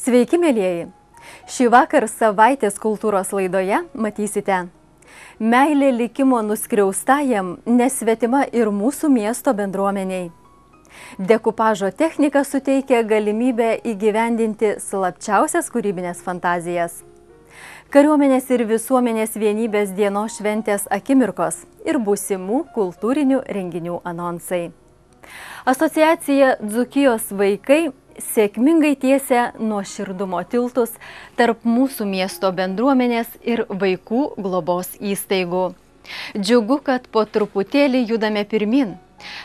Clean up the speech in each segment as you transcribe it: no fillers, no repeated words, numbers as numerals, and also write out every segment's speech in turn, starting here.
Sveiki, mėlyjeji! Šį vakar savaitės kultūros laidoje matysite: meilė likimo nuskriaustajam nesvetima ir mūsų miesto bendruomeniai. Dekupažo technika suteikia galimybę įgyvendinti slapčiausias kūrybinės fantazijas. Kariuomenės ir visuomenės vienybės dienos šventės akimirkos ir būsimų kultūrinių renginių anonsai. Asociacija Dzūkijos vaikai sėkmingai tiesia nuoširdumo tiltus tarp mūsų miesto bendruomenės ir vaikų globos įstaigų. Džiugu, kad po truputėlį judame pirmin.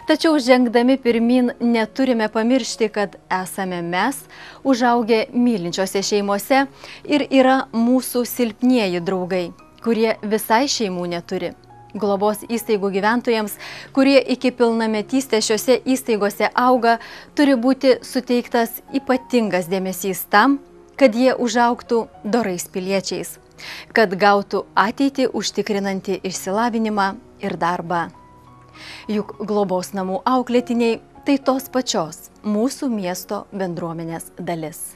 Tačiau žengdami pirmin neturime pamiršti, kad esame mes, užaugę mylinčiose šeimose, ir yra mūsų silpnieji draugai, kurie visai šeimų neturi. Globos įstaigų gyventojams, kurie iki pilnametystės šiose įstaigose auga, turi būti suteiktas ypatingas dėmesys tam, kad jie užaugtų dorais piliečiais, kad gautų ateitį užtikrinantį išsilavinimą ir darbą. Juk globos namų auklėtiniai tai tos pačios mūsų miesto bendruomenės dalis.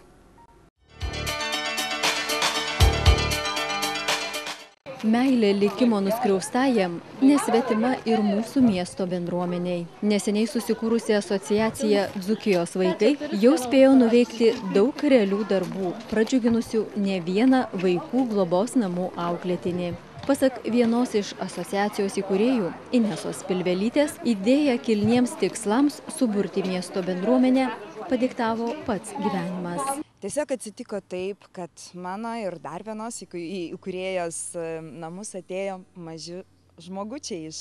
Meilė likimo nuskriaustajam nesvetima ir mūsų miesto bendruomeniai. Neseniai susikūrusi asociacija Dzūkijos vaikai jau spėjo nuveikti daug realių darbų, pradžiuginusių ne vieną vaikų globos namų auklėtinį. Pasak vienos iš asociacijos įkūrėjų, Inesos Pilvelytės, idėja kilniems tikslams suburti miesto bendruomenę padiktavo pats gyvenimas. Tiesiog atsitiko taip, kad mano ir dar vienos įkūrėjos namus atėjo maži žmogučiai iš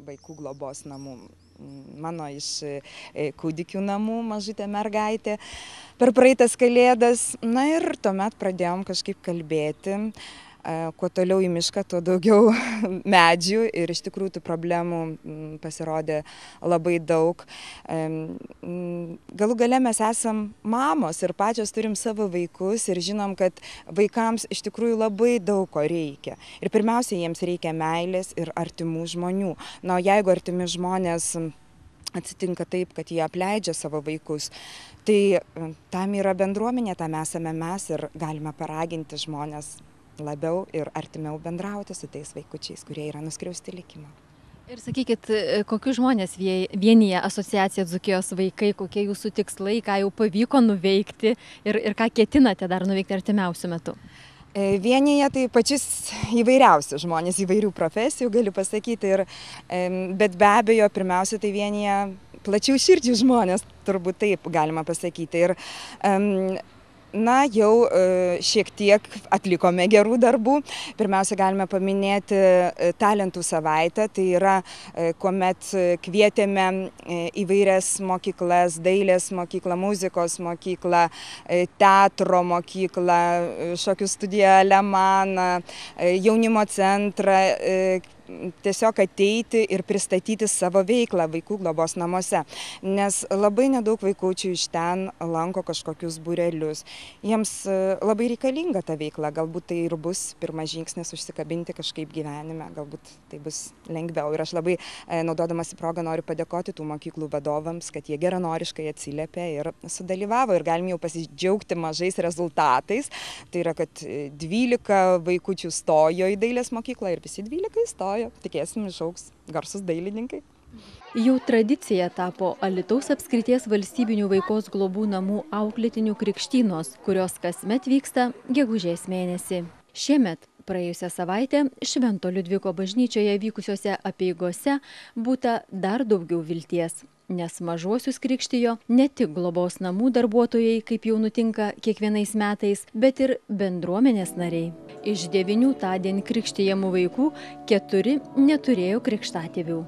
vaikų globos namų. Mano iš kūdikių namų mažutė mergaitė per praeitas kalėdas. Na ir tuomet pradėjom kažkaip kalbėti. Kuo toliau į mišką, tuo daugiau medžių ir iš tikrųjų tų problemų pasirodė labai daug. Galų gale mes esam mamos ir pačios turim savo vaikus ir žinom, kad vaikams iš tikrųjų labai daug ko reikia. Ir pirmiausia, jiems reikia meilės ir artimų žmonių. Na, jeigu artimi žmonės atsitinka taip, kad jie apleidžia savo vaikus, tai tam yra bendruomenė, tam esame mes ir galime paraginti žmonės labiau ir artimiau bendrauti su tais vaikučiais, kurie yra nuskriausti likimo. Ir sakykit, kokius žmonės vienyje asociacija Dzūkijos vaikai, kokie jūsų tikslai, ką jau pavyko nuveikti ir ką ketinate dar nuveikti artimiausiu metu? Vienyje tai pačius įvairiausius žmonės, įvairių profesijų, galiu pasakyti, bet be abejo, pirmiausia, tai vienyje plačių širdžių žmonės, turbūt taip galima pasakyti. Ir na, jau šiek tiek atlikome gerų darbų. Pirmiausia, galime paminėti talentų savaitę. Tai yra, kuomet kvietėme įvairias mokyklas, dailės mokyklą, muzikos mokyklą, teatro mokyklą, šokių studiją Lemaną, jaunimo centrą, tiesiog ateiti ir pristatyti savo veiklą vaikų globos namuose. Nes labai nedaug vaikučių iš ten lanko kažkokius būrelius. Jiems labai reikalinga ta veikla, galbūt tai ir bus pirmas žingsnis užsikabinti kažkaip gyvenime, galbūt tai bus lengviau. Ir aš labai, naudodamasi progą, noriu padėkoti tų mokyklų vadovams, kad jie geranoriškai atsiliepė ir sudalyvavo. Ir galim jau pasidžiaugti mažais rezultatais. Tai yra, kad 12 vaikučių stojo į dailės mokyklą ir visi 12 stojo. Tikėsim, išaugs garsus dailininkai. Jau tradicija tapo Alytaus apskrities valstybinių vaikos globų namų auklėtinių krikštynos, kurios kasmet vyksta gegužės mėnesį. Šiemet, praėjusią savaitę, Švento Liudviko bažnyčioje vykusiose apeigose būta dar daugiau vilties, nes mažuosius krikštijo ne tik globos namų darbuotojai, kaip jau nutinka kiekvienais metais, bet ir bendruomenės nariai. Iš 9 tądien krikštijamų vaikų 4 neturėjo krikštatėvių.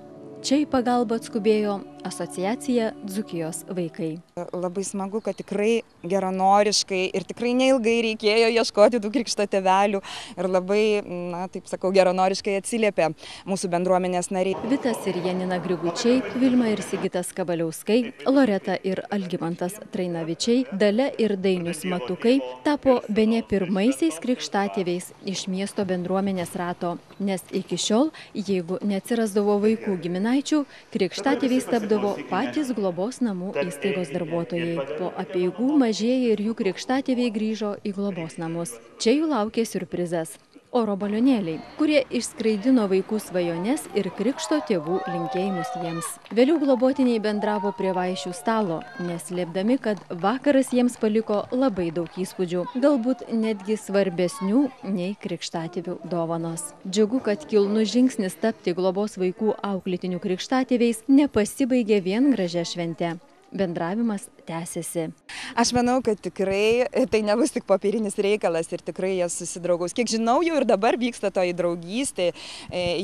Čia į pagalbą atskubėjo asociacija Dzūkijos vaikai. Labai smagu, kad tikrai geranoriškai ir tikrai neilgai reikėjo ieškoti tų krikšto tėvelių ir labai, na, taip sakau, geranoriškai atsiliepė mūsų bendruomenės nariai. Vitas ir Janina Grigučiai, Vilma ir Sigitas Kavaliauskai, Loreta ir Algimantas Trainavičiai, Dalia ir Dainius Matukai tapo bene pirmaisiais krikštatėviais iš miesto bendruomenės rato, nes iki šiol, jeigu neatsirasdavo vaikų giminaičių, savaičių krikštatėviais tapdavo patys globos namų įstaigos darbuotojai. Po apeigų mažieji ir jų krikštatėviai grįžo į globos namus. Čia jų laukė siurprizas. Oro balionėliai, kurie išskraidino vaikų svajones ir krikšto tėvų linkėjimus jiems. Vėliau globotiniai bendravo prie vaišių stalo, neslėpdami, kad vakaras jiems paliko labai daug įspūdžių, galbūt netgi svarbesnių nei krikštatėvių dovanos. Džiugu, kad kilnus žingsnis tapti globos vaikų auklėtinių krikštatėviais nepasibaigė vien gražia švente. Bendravimas tęsiasi. Aš manau, kad tikrai tai nebus tik popierinis reikalas ir tikrai jie susidraugaus. Kiek žinau, jau ir dabar vyksta toji draugystė,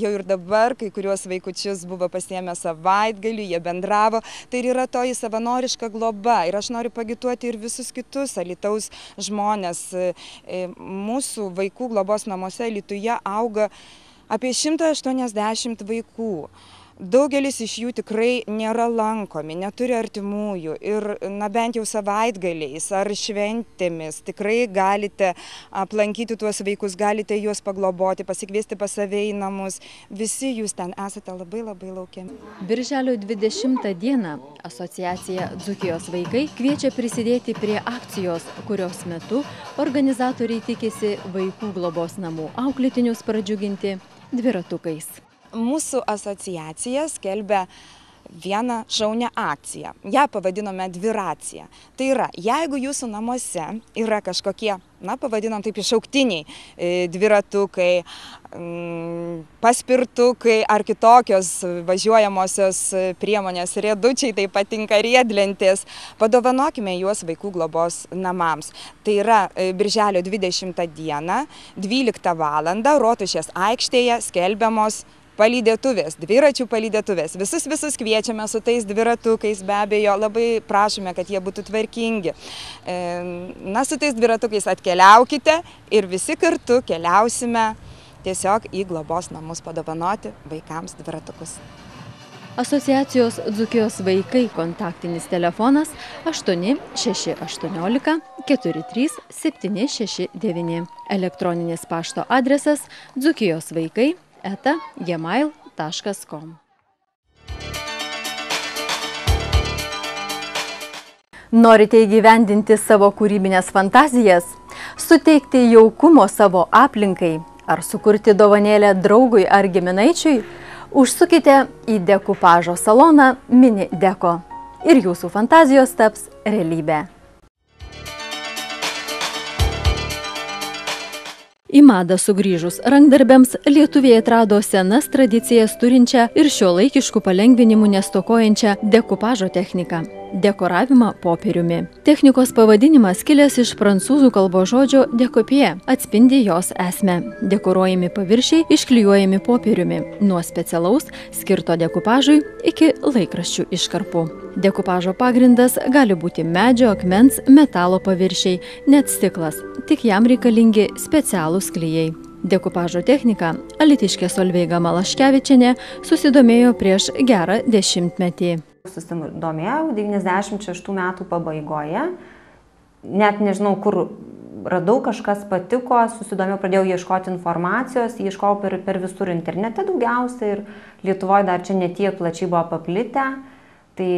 jau ir dabar kai kuriuos vaikučius buvo pasiėmę savaitgalį, jie bendravo. Tai yra toji savanoriška globa ir aš noriu pagituoti ir visus kitus Alytaus žmonės. Mūsų vaikų globos namuose Alytuje auga apie 180 vaikų. Daugelis iš jų tikrai nėra lankomi, neturi artimųjų ir bent jau savaitgaliais ar šventėmis tikrai galite aplankyti tuos vaikus, galite juos pagloboti, pasikviesti pas save į namus. Visi jūs ten esate labai laukiami. Birželio 20 dieną asociacija Dzūkijos vaikai kviečia prisidėti prie akcijos, kurios metu organizatoriai tikisi vaikų globos namų auklėtinius pradžiuginti dviratukais. Mūsų asociacija skelbia vieną šaunią akciją. Ja pavadinome dviracija. Tai yra, jeigu jūsų namuose yra kažkokie, pavadinom taip, iššauktiniai dviratukai, paspirtukai ar kitokios važiuojamosios priemonės, riedučiai, taip patinka riedlentės, padovanokime juos vaikų globos namams. Tai yra birželio 20 dieną, 12 valandą, Rotušės aikštėje skelbiamos palydėtuvės, dviračių palydėtuvės. Visus kviečiame su tais dviratukais, be abejo, labai prašome, kad jie būtų tvarkingi. Su tais dviratukais atkeliaukite ir visi kartu keliausime tiesiog į globos namus padovanoti vaikams dviratukus. Asociacijos Dzūkijos vaikai kontaktinis telefonas 8 618 43 769. Elektroninis pašto adresas dzukijosvaikai@gmail.com. Norite įgyvendinti savo kūrybinės fantazijas, suteikti jaukumo savo aplinkai ar sukurti dovanėlę draugui ar giminaičiui? Užsukite į dekupažo saloną Mini Deko ir jūsų fantazijos taps realybė. Į madą sugrįžus rankdarbiams lietuviai atrado senas tradicijas turinčią ir šiuolaikiškų palengvinimų nestokojančią dekupažo techniką – dekoravimą popieriumi. Technikos pavadinimas kilęs iš prancūzų kalbos žodžio dekopie, atspindi jos esmę. Dekoruojami paviršiai išklijuojami popieriumi, nuo specialaus skirto dekupažui iki laikraščių iškarpų. Dekupažo pagrindas gali būti medžio, akmens, metalo paviršiai, net stiklas, tik jam reikalingi specialūs klijai. Dekupažo technika alytiškė Solveiga Malaškevičienė susidomėjo prieš gerą 10-metį. Susidomėjau 96 metų pabaigoje, net nežinau, kur radau, kažkas patiko, susidomėjau, pradėjau ieškoti informacijos, ieškojau per visur internete daugiausia ir Lietuvoje dar čia netiek plačiai buvo paplitę. Tai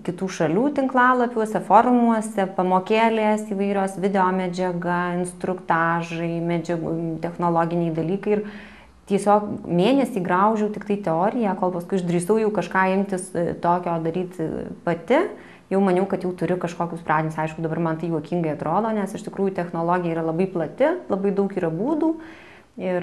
kitų šalių tinklalapiuose, forumuose, pamokėlės įvairios, video medžiaga, instruktažai, technologiniai dalykai ir tiesiog mėnesį graužiau tik tai teoriją, kol paskui išdrįsau jau kažką imtis tokio daryti pati, jau maniau, kad jau turiu kažkokius pradinius, aišku, dabar man tai juokingai atrodo, nes iš tikrųjų technologija yra labai plati, labai daug yra būdų ir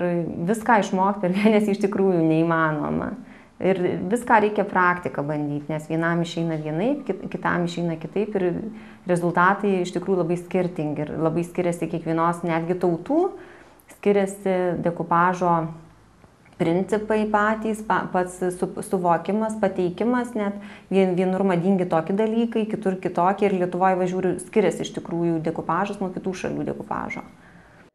viską išmokti per mėnesį iš tikrųjų neįmanoma. Ir viską reikia praktiką bandyti, nes vienam išeina vienaip, kitam išeina kitaip ir rezultatai iš tikrųjų labai skirtingi ir labai skiriasi kiekvienos netgi tautų, skiriasi dekupažo principai patys, pats suvokimas, pateikimas, net vienur madingi tokie dalykai, kitur kitokie ir Lietuvoje važiuoju skiriasi iš tikrųjų dekupažas nuo kitų šalių dekupažo.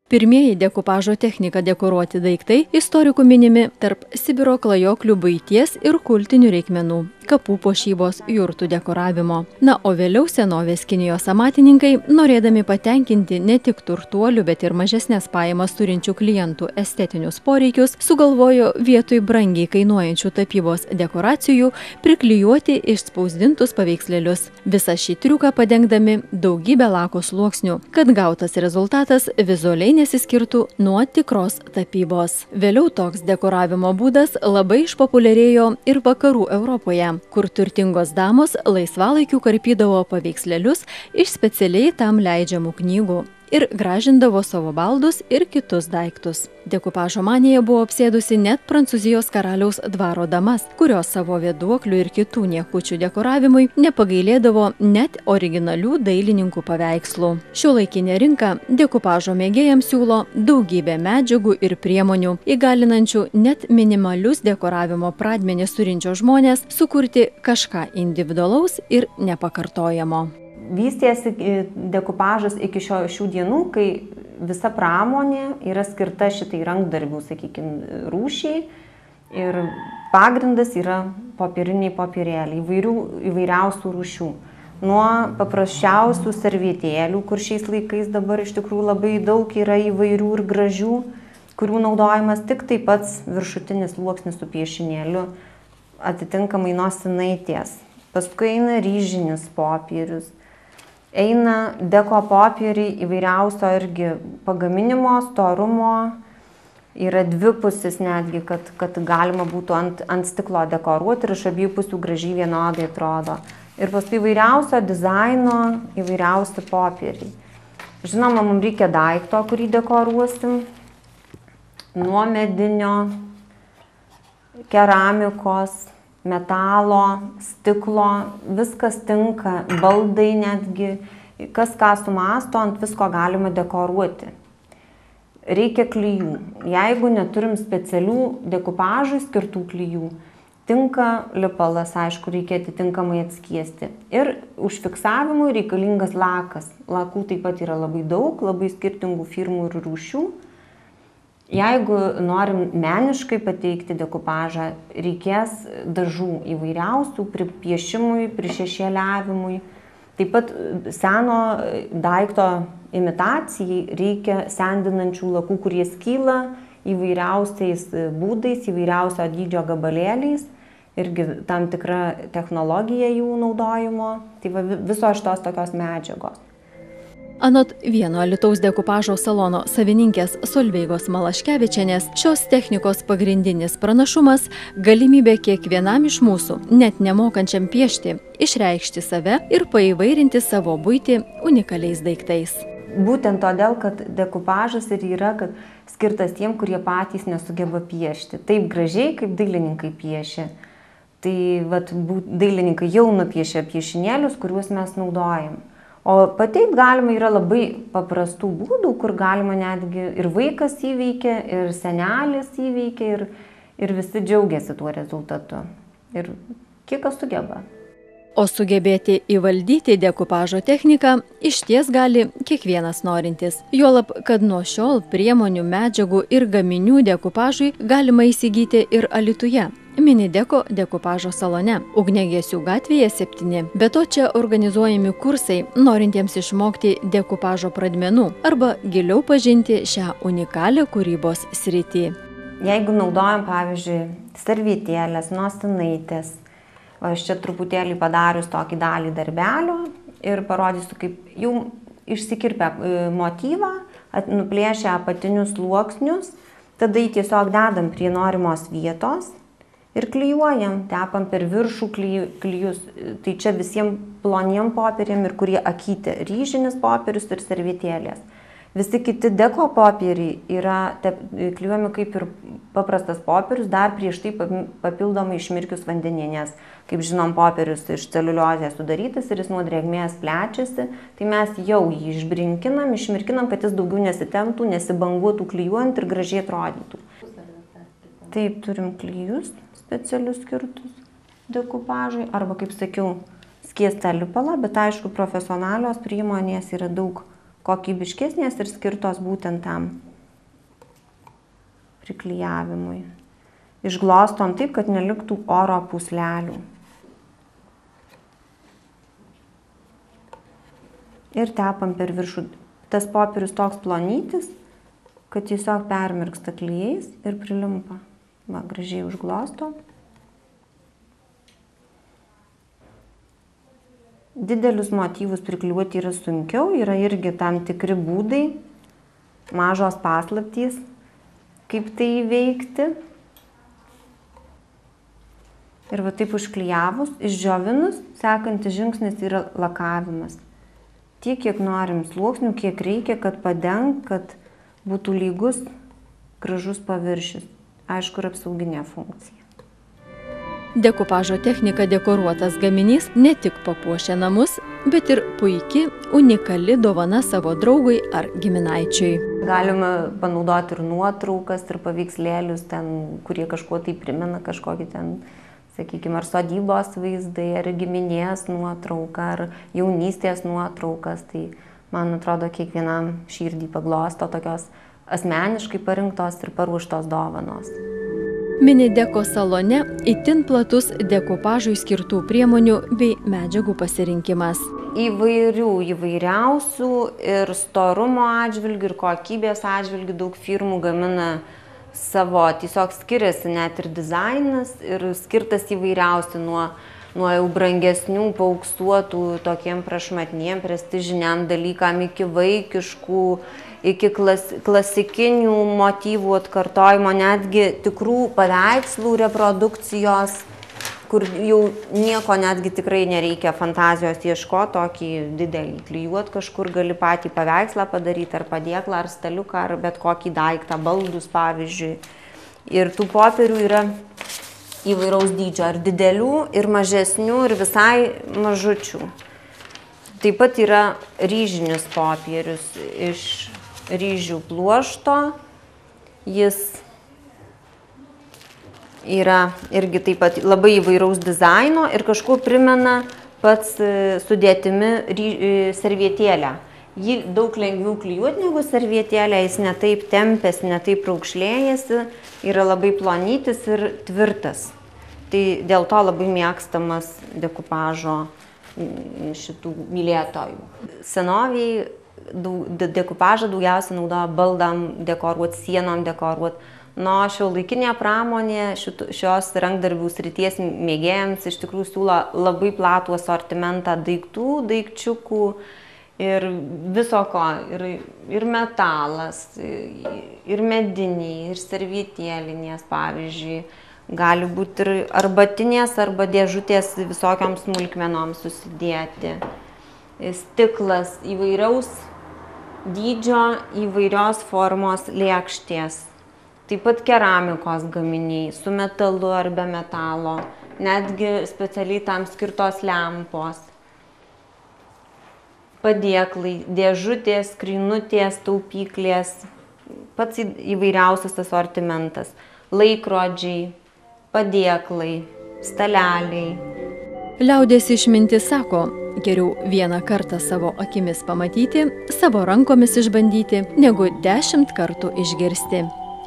Pirmieji dekupažo technika dekoruoti daiktai istorikų minimi tarp Sibiro klajoklių buities ir kultinių reikmenų, kapų puošybos, jurtų dekoravimo. Na, o vėliau senovės Kinijos amatininkai, norėdami patenkinti ne tik turtuolių, bet ir mažesnės pajamas turinčių klientų estetinius poreikius, sugalvojo vietoj brangiai kainuojančių tapybos dekoracijų priklijuoti išspausdintus paveikslėlius. Visą šį triuką padengdami daugybę lako sluoksnių, kad gautas rezultatas vizualiai nesiskirtų nuo tikros tapybos. Vėliau toks dekoravimo būdas labai išpopuliarėjo ir vakarų Europoje, kur turtingos damos laisvalaikiu karpydavo paveikslėlius iš specialiai tam leidžiamų knygų ir gražindavo savo baldus ir kitus daiktus. Dekupažo manija buvo apsėdusi net Prancūzijos karaliaus dvaro damas, kurios savo vėduoklių ir kitų niekučių dekoravimui nepagailėdavo net originalių dailininkų paveikslų. Šiuolaikinė rinka dekupažo mėgėjams siūlo daugybę medžiagų ir priemonių, įgalinančių net minimalius dekoravimo pradmenis turinčios žmonės sukurti kažką individualaus ir nepakartojamo. Vystėsi dekupažas iki šių dienų, kai visa pramonė yra skirta šitai rankdarbių, sakykime, rūšiai ir pagrindas yra popieriniai popierėliai įvairiausių rūšių. Nuo paprasčiausių servietėlių, kur šiais laikais dabar iš tikrųjų labai daug yra įvairių ir gražių, kurių naudojimas tik taip pats viršutinis sluoksnis su piešinėliu, atitinkamai nosinaitės. Paskui eina ryžinis popierius. Eina deko popieriai įvairiausio irgi pagaminimo, storumo, yra dvipusis netgi, kad galima būtų ant stiklo dekoruoti ir iš abiejų pusių gražiai vienodai atrodo. Ir paskui įvairiausio dizaino, įvairiausi popieriai. Žinoma, mums reikia daikto, kurį dekoruosim, nuo medinio, keramikos, metalo, stiklo, viskas tinka, baldai netgi, kas ką sumasto, ant visko galima dekoruoti. Reikia klijų. Jeigu neturim specialių dekupažui skirtų klijų, tinka lipalas, aišku, reikia atitinkamai atskiesti. Ir užfiksavimui reikalingas lakas. Lakų taip pat yra labai daug, labai skirtingų firmų ir rūšių. Jeigu norim meniškai pateikti dekupažą, reikės dažų įvairiausių pripiešimui, prišešėliavimui. Taip pat seno daikto imitacijai reikia sendinančių lakų, kurie skyla įvairiausiais būdais, įvairiausio dydžio gabalėliais. Irgi tam tikra technologija jų naudojimo. Tai visos šitos tokios medžiagos. Anot vieno Alytaus dekupažo salono savininkės Solveigos Malaškevičienės, šios technikos pagrindinis pranašumas – galimybė kiekvienam iš mūsų, net nemokančiam piešti, išreikšti save ir paįvairinti savo buitį unikaliais daiktais. Būtent todėl, kad dekupažas ir yra skirtas tiem, kurie patys nesugeba piešti. Taip gražiai, kaip dailininkai piešia. Tai dailininkai jau nupiešia piešinėlius, kuriuos mes naudojam. O pateikti galima yra labai paprastų būdų, kur galima netgi ir vaikas įveikia, ir senelis įveikia, ir visi džiaugiasi tuo rezultatu. Ir kiek kas sugeba. O sugebėti įvaldyti dekupažo techniką išties gali kiekvienas norintis. Juolab, kad nuo šiol priemonių, medžiagų ir gaminių dekupažui galima įsigyti ir Alytuje. Minideko dekupažo salone, Ugniagesių gatvėje 7. Be to čia organizuojami kursai, norintiems išmokti dekupažo pradmenų arba giliau pažinti šią unikalią kūrybos sritį. Jeigu naudojam, pavyzdžiui, servietėlės, nosinaitės, aš čia truputėlį padarius tokį dalį darbelio ir parodysiu, kaip jau išsikirpę motyvą, nuplėšę apatinius sluoksnius, tada jį tiesiog dedam prie norimos vietos ir klijuojam, tepam per viršų klijus. Tai čia visiems ploniem popieriam ir kurie akyti, ryžinis popierius ir servietėlės. Visi kiti deko popieriai yra klijuojami kaip ir paprastas popierius, dar prieš tai papildomai išmirkius vandenį, nes, kaip žinom, popierius iš celiuliozės sudarytas ir jis nuo drėgmės plečiasi, tai mes jau jį išbrinkinam, išmirkinam, kad jis daugiau nesitemptų, nesibanguotų klijuojant ir gražiai atrodytų. Taip, turim klijus specialius skirtus dekupažui, arba, kaip sakiau, skiestą lipalą, bet aišku, profesionalios priemonės yra daug kokybiškesnės ir skirtos būtent tam priklijavimui. Išglostom taip, kad neliktų oro pūslelių. ir tepam per viršų. Tas popierius toks plonytis, kad tiesiog permirksta klijais ir prilimpa. Va, gražiai užglosto. Didelius motyvus priklijuoti yra sunkiau, yra irgi tam tikri būdai, mažos paslaptys, kaip tai įveikti. Ir va taip užklijavus, išdžiovinus, sekantis žingsnis yra lakavimas. Tiek, kiek norim sluoksnių, kiek reikia, kad padengt, kad būtų lygus, gražus paviršius. Aišku, ir apsauginė funkcija. Dekupažo technika dekoruotas gaminys ne tik papuošia namus, bet ir puiki, unikali dovana savo draugui ar giminaičiui. Galima panaudoti ir nuotraukas, ir paveikslėlius, ten, kurie kažkuo tai primena, kažkokį ten, sakykime, ar sodybos vaizdai, ar giminės nuotrauka, ar jaunystės nuotraukas. Tai, man atrodo, kiekvienam širdį paglosto tokios asmeniškai parinktos ir paruoštos dovanos. Mini deko salone itin platus dekupažui skirtų priemonių bei medžiagų pasirinkimas. Įvairiausių ir storumo atžvilgių, ir kokybės atžvilgių daug firmų gamina savo, tiesiog skiriasi net ir dizainas, ir skirtas įvairiausių nuo jau brangesnių, paauksuotų, tokiem prašmatniem, prestižiniam dalykam, iki vaikiškų, iki klasikinių motyvų atkartojimo, netgi tikrų paveikslų reprodukcijos, kur jau nieko netgi tikrai nereikia fantazijos ieškoti, tokį didelį klijuot kažkur, gali patį paveikslą padaryti, ar padėklą, ar staliuką, ar bet kokį daiktą, baldus pavyzdžiui. Ir tų popierių yra įvairaus dydžio, ar didelių, ir mažesnių, ir visai mažučių. Taip pat yra ryžinis popierius iš ryžių pluošto. Jis yra irgi taip pat labai įvairaus dizaino ir kažkuo primena pats sudėtimi servietėlę. Jį daug lengviau klijuoti negu servietėlę, jis netaip tempėsi, netaip raukšlėjasi, yra labai plonytis ir tvirtas. Tai dėl to labai mėgstamas dekupažo šitų mylėtojų. Senoviai dekupažą daugiausiai naudoja baldam dekoruoti, sienom dekoruoti. Nuo šiuolaikinė pramonė šios rankdarbių srities mėgėjams iš tikrųjų siūlo labai platų asortimentą daiktų, daikčiukų ir viso ko. Ir metalas, ir mediniai, ir servietėlinės, pavyzdžiui. Gali būti ir arbatinės arba dėžutės visokiams smulkmenoms susidėti. Stiklas įvairiaus dydžio, įvairios formos lėkštės. Taip pat keramikos gaminiai su metalu ar be metalo, netgi specialiai tam skirtos lempos. Padėklai, dėžutės, skrynutės, taupyklės, pats įvairiausias asortimentas. Laikrodžiai, padėklai, staleliai. Liaudės išmintis sako, geriau vieną kartą savo akimis pamatyti, savo rankomis išbandyti, negu 10 kartų išgirsti.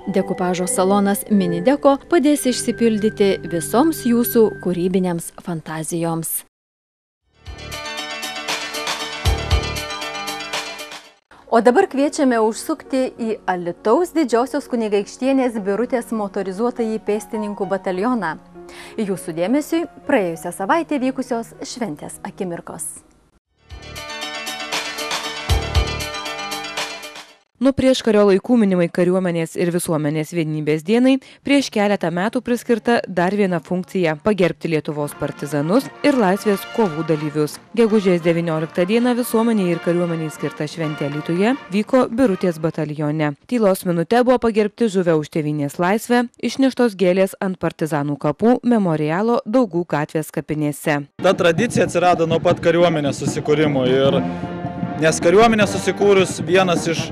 Dekupažo salonas Mini Deko padės išsipildyti visoms jūsų kūrybinėms fantazijoms. O dabar kviečiame užsukti į Alytaus Didžiosios kunigaikštienės Birutės motorizuotąjį pėstininkų batalioną. Jūsų dėmesiui praėjusią savaitę vykusios šventės akimirkos. Nuo prieškario laikų minimai kariuomenės ir visuomenės vienybės dienai prieš keletą metų priskirta dar viena funkcija – pagerbti Lietuvos partizanus ir laisvės kovų dalyvius. Gegužės 19 dieną visuomeniai ir kariuomeniai skirta šventė Alytuje vyko Birutės batalione. Tylos minute buvo pagerbti žuvę už tėvynės laisvę, išneštos gėlės ant partizanų kapų memorialo Daugų gatvės kapinėse. Ta tradicija atsirado nuo pat kariuomenės susikūrimo, nes kariuomenė susikūrus vienas iš,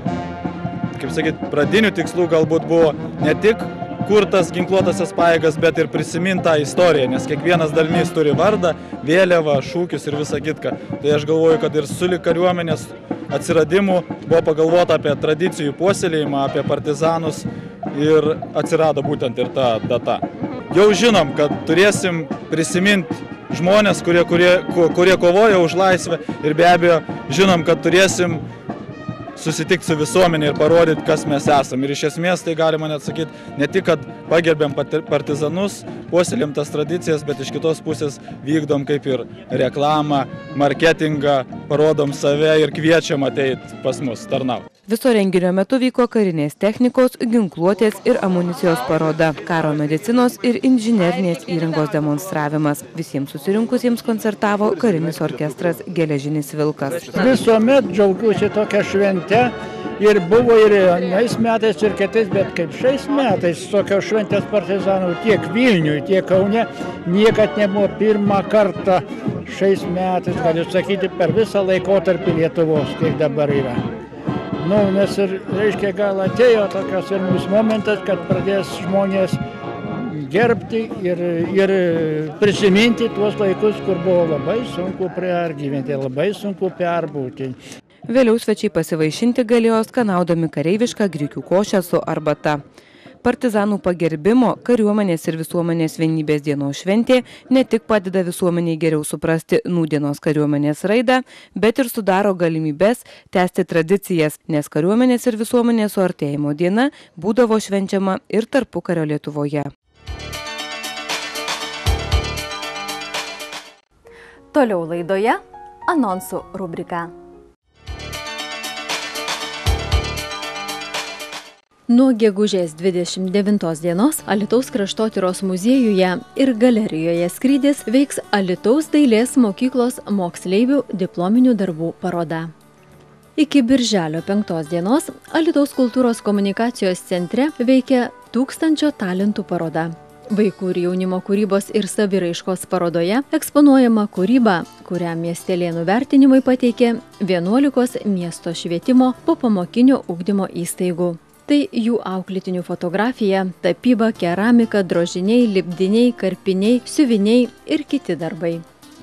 kaip sakyti, pradinių tikslų galbūt buvo ne tik kurtas ginkluotasias pajėgas, bet ir prisiminti tą istoriją, nes kiekvienas dalinys turi vardą, vėliavą, šūkius ir visą kitką. Tai aš galvoju, kad ir sulig kariuomenės atsiradimu buvo pagalvota apie tradicijų puoselėjimą, apie partizanus ir atsirado būtent ir ta data. Jau žinom, kad turėsim prisiminti žmonės, kurie kovoja už laisvę ir be abejo žinom, kad turėsim susitikti su visuomenė ir parodyti, kas mes esam. Ir iš esmės tai galima net sakyti, ne tik, kad pagerbėm partizanus, puoselėm tas tradicijas, bet iš kitos pusės vykdom kaip ir reklamą, marketingą, parodom save ir kviečiam ateiti pas mus tarnauti. Viso renginio metu vyko karinės technikos, ginkluotės ir amunicijos paroda, karo medicinos ir inžinerinės įrangos demonstravimas. Visiems susirinkusiems koncertavo karinis orkestras Geležinis vilkas. Visuomet džiaugiuosi tokią šventę ir buvo ir anais metais ir kitais, bet kaip šiais metais tokios šventės partizanų tiek Vilniuje, tiek Kaune niekad nebuvo pirmą kartą šiais metais, galiu sakyti, per visą laikotarpį Lietuvos, kiek dabar yra. Nes ir, reiškia, gal atėjo tokios ir mūsų momentas, kad pradės žmonės gerbti ir prisiminti tuos laikus, kur buvo labai sunku pergyventi, labai sunku perbūti. Vėliau svečiai pasivaišinti galėjo skanaudami kareivišką grikių košę su arbata. Partizanų pagerbimo kariuomenės ir visuomenės vienybės dienos šventė ne tik padeda visuomeniai geriau suprasti nūdienos kariuomenės raidą, bet ir sudaro galimybės tęsti tradicijas, nes kariuomenės ir visuomenės suartėjimo diena būdavo švenčiama ir tarpukario Lietuvoje. Toliau laidoje anonsų rubrika. Nuo gegužės 29 dienos Alytaus kraštotyros muziejuje ir galerijoje Skrydis veiks Alytaus dailės mokyklos moksleivių diplominių darbų paroda. Iki birželio 5 dienos Alytaus kultūros komunikacijos centre veikia 1000 talentų paroda. Vaikų ir jaunimo kūrybos ir saviraiškos parodoje eksponuojama kūryba, kurią miestelėnų vertinimai pateikė 11 miesto švietimo popamokinio ugdymo įstaigų. Tai jų auklėtinių fotografija, tapyba, keramika, drožiniai, lipdiniai, karpiniai, siuviniai ir kiti darbai.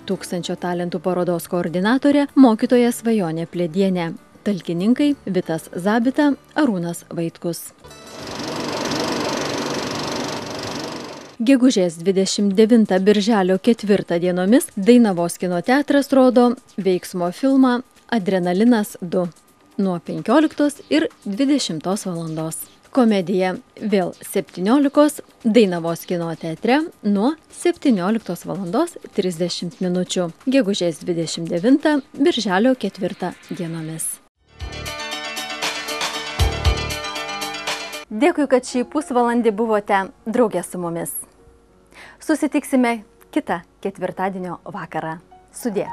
1000 talentų parodos koordinatorė mokytoja Svajonė Pledienė. Talkininkai Vitas Zabita, Arūnas Vaitkus. Gegužės 29 birželio 4 dienomis Dainavos kino teatras rodo veiksmo filmą Adrenalinas 2. Nuo 15 ir 20 valandos. Komedija vėl 17 Dainavos kino teatre nuo 17 valandos 30 minučių. Gegužės 29 birželio 4 dienomis. Dėkui, kad šį pusvalandį buvote drauge su mumis. Susitiksime kitą ketvirtadienio vakarą. Sudie.